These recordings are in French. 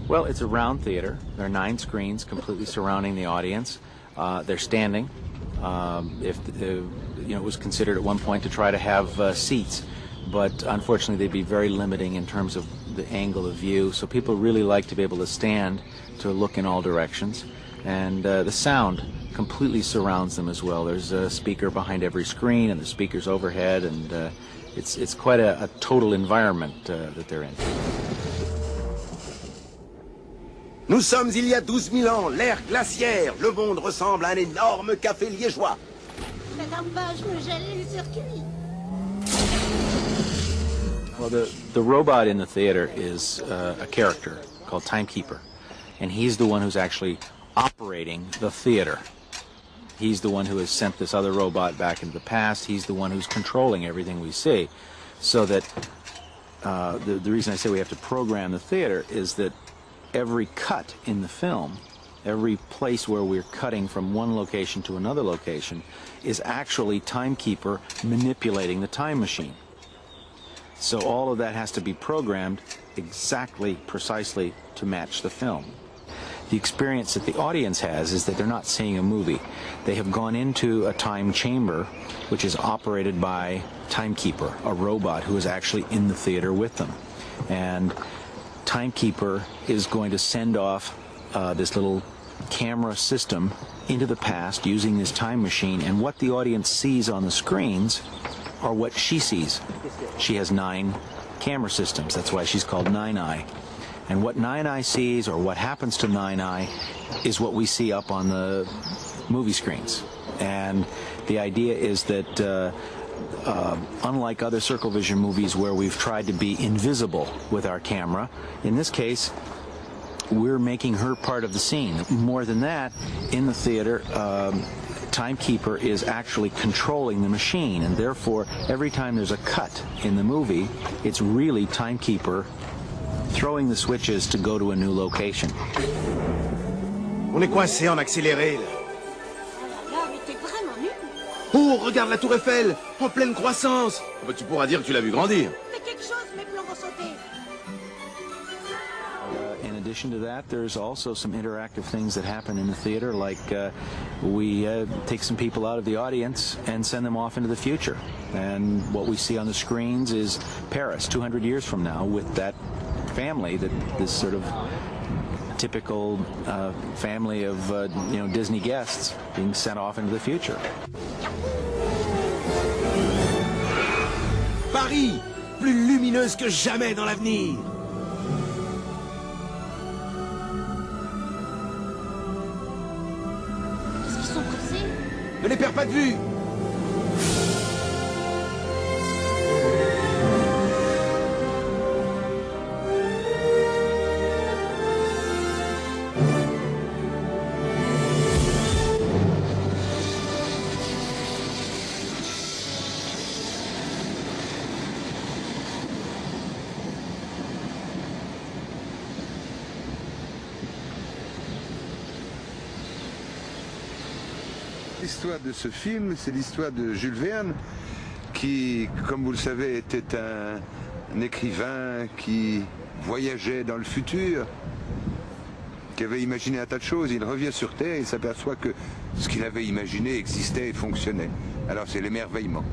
Well, it's a round theater. There are 9 screens completely surrounding the audience. They're standing. It was considered at one point to try to have seats, but unfortunately they'd be very limiting in terms of the angle of view. So people really like to be able to stand to look in all directions, and the sound completely surrounds them as well. There's a speaker behind every screen, and the speakers overhead, and it's quite a total environment that they're in. Nous sommes il y a 12 000 ans, l'ère glaciaire. Le monde ressemble à un énorme café liégeois. Madame Page me gèle les circuits. Well, the robot in the theater is a character called Timekeeper, and he's the one who's actually operating the theater. He's the one who has sent this other robot back into the past. He's the one who's controlling everything we see. So that the reason I say we have to program the theater is that every cut in the film, every place where we're cutting from one location to another location, is actually Timekeeper manipulating the time machine. So all of that has to be programmed exactly, precisely to match the film. The experience that the audience has is that they're not seeing a movie. They have gone into a time chamber, which is operated by Timekeeper, a robot who is actually in the theater with them. And Timekeeper is going to send off this little camera system into the past using this time machine, and what the audience sees on the screens are what she sees. She has 9 camera systems. That's why she's called Nine Eye. And what Nine Eye sees, or what happens to Nine Eye, is what we see up on the movie screens. And the idea is that unlike other Circle Vision movies where we've tried to be invisible with our camera, in this case we're making her part of the scene. More than that, in the theater, Timekeeper is actually controlling the machine, and therefore every time there's a cut in the movie, it's really Timekeeper throwing the switches to go to a new location. On est coincé en accéléré, là. Là, mais t'es vraiment nul. Oh, regarde la tour Eiffel, en pleine croissance. Bah, tu pourras dire que tu l'as vu grandir. Fais quelque chose, mes plans vont sauter. In addition to that, there's also some interactive things that happen in the theater, like we take some people out of the audience and send them off into the future. And what we see on the screens is Paris 200 years from now with that family, this sort of typical family of Disney guests being sent off into the future. Paris, plus lumineuse que jamais dans l'avenir. Qu'est-ce qu'ils sont pressés? Ne les perds pas de vue. L'histoire de ce film, c'est l'histoire de Jules Verne, qui, comme vous le savez, était un écrivain qui voyageait dans le futur, qui avait imaginé un tas de choses. Il revient sur Terre et s'aperçoit que ce qu'il avait imaginé existait et fonctionnait. Alors c'est l'émerveillement.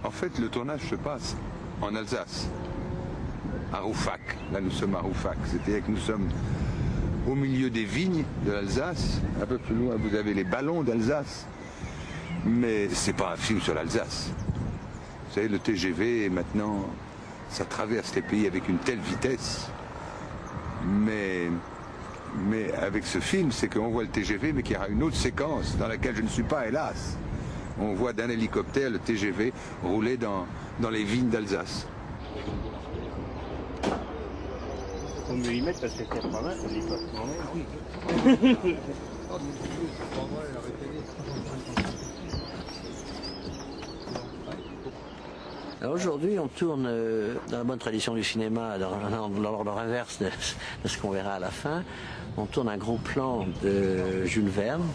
En fait, le tournage se passe en Alsace, à Rouffach. Là, nous sommes à Rouffach, c'est-à-dire que nous sommes au milieu des vignes de l'Alsace. Un peu plus loin, vous avez les ballons d'Alsace. Mais c'est pas un film sur l'Alsace. Vous savez, le TGV, maintenant, ça traverse les pays avec une telle vitesse. Mais avec ce film, c'est qu'on voit le TGV, mais qu'il y aura une autre séquence dans laquelle je ne suis pas, hélas. On voit d'un hélicoptère le TGV rouler dans les vignes d'Alsace. On me y mettre parce que c'est pas mal, on y oui. Alors aujourd'hui, on tourne, dans la bonne tradition du cinéma, dans l'ordre inverse de ce qu'on verra à la fin, on tourne un gros plan de Jules Verne,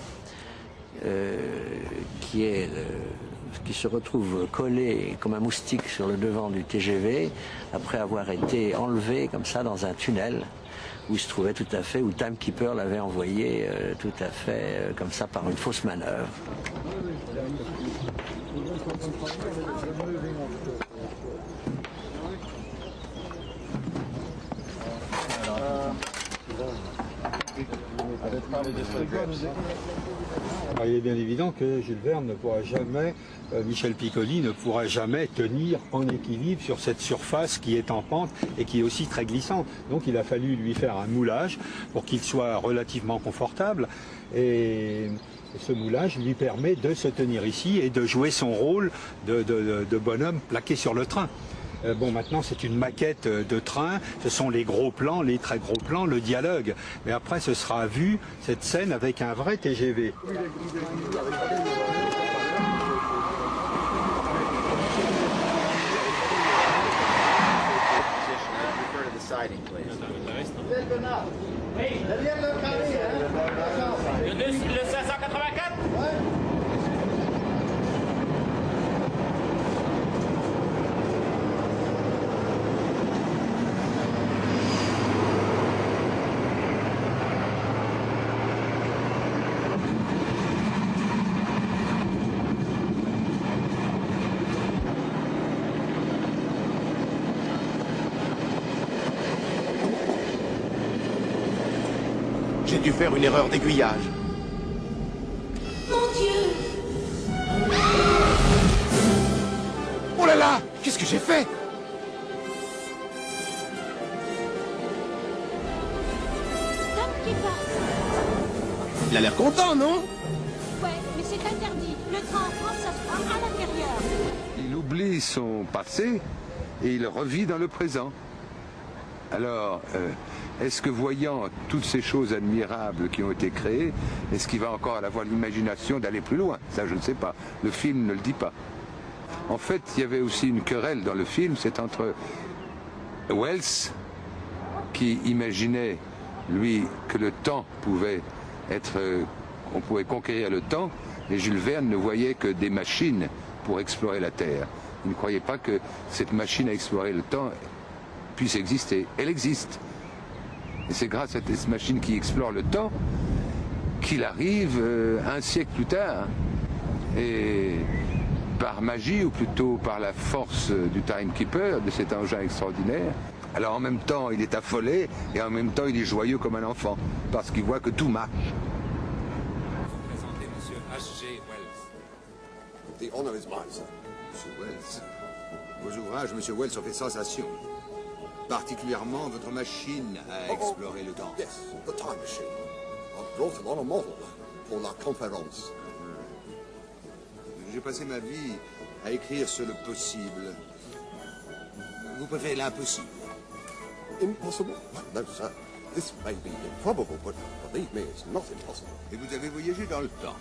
qui se retrouve collé comme un moustique sur le devant du TGV après avoir été enlevé comme ça dans un tunnel où il se trouvait tout à fait, où Timekeeper l'avait envoyé tout à fait comme ça par une fausse manœuvre. Alors, il est bien évident que Jules Verne ne pourra jamais, Michel Piccoli ne pourra jamais tenir en équilibre sur cette surface qui est en pente et qui est aussi très glissante. Donc il a fallu lui faire un moulage pour qu'il soit relativement confortable et ce moulage lui permet de se tenir ici et de jouer son rôle de bonhomme plaqué sur le train. Bon, maintenant, c'est une maquette de train. Ce sont les gros plans, les très gros plans, le dialogue. Mais après, ce sera vu, cette scène, avec un vrai TGV. Le 584 J'ai dû faire une erreur d'aiguillage. Mon Dieu! Oh là là! Qu'est-ce que j'ai fait? Timekeeper! Il a l'air content, non? Ouais, mais c'est interdit. Le train en France, ça se fera à l'intérieur. Il oublie son passé et il revit dans le présent. Alors, est-ce que voyant toutes ces choses admirables qui ont été créées, est-ce qu'il va encore avoir l'imagination d'aller plus loin? Ça, je ne sais pas. Le film ne le dit pas. En fait, il y avait aussi une querelle dans le film, c'est entre Wells, qui imaginait, lui, que le temps pouvait être... on pouvait conquérir le temps, et Jules Verne ne voyait que des machines pour explorer la Terre. Il ne croyait pas que cette machine à explorer le temps puisse exister. Elle existe. Et c'est grâce à cette machine qui explore le temps qu'il arrive un siècle plus tard. Et par magie, ou plutôt par la force du Timekeeper, de cet engin extraordinaire, alors en même temps il est affolé et en même temps il est joyeux comme un enfant, parce qu'il voit que tout marche. Présentez Monsieur H.G. Wells. The honor is mine, sir. Monsieur Wells. Vos ouvrages, Monsieur Wells, ont fait sensation. Particulièrement votre machine à explorer le temps. Yes, the time machine. I brought it on a model pour la conférence. J'ai passé ma vie à écrire sur le possible. Vous préférez l'impossible? Impossible? No, sir. This may be improbable, but believe me, it's not impossible. Et vous avez voyagé dans le temps.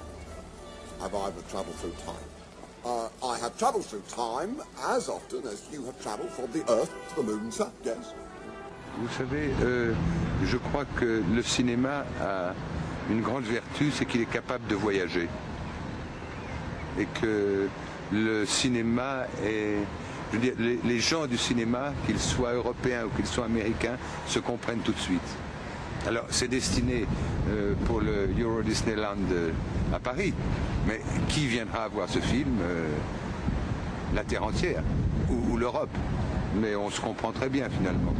Have I ever traveled through time? I have traveled through time as often as you have traveled from the Earth to the Moon, sir. Yes. Vous savez, je crois que le cinéma a une grande vertu, c'est qu'il est capable de voyager. Et que le cinéma est... Je veux dire, les gens du cinéma, qu'ils soient européens ou qu'ils soient américains, se comprennent tout de suite. Alors, c'est destiné pour le Euro Disneyland à Paris, mais qui viendra voir ce film? La terre entière, ou l'Europe. Mais on se comprend très bien, finalement.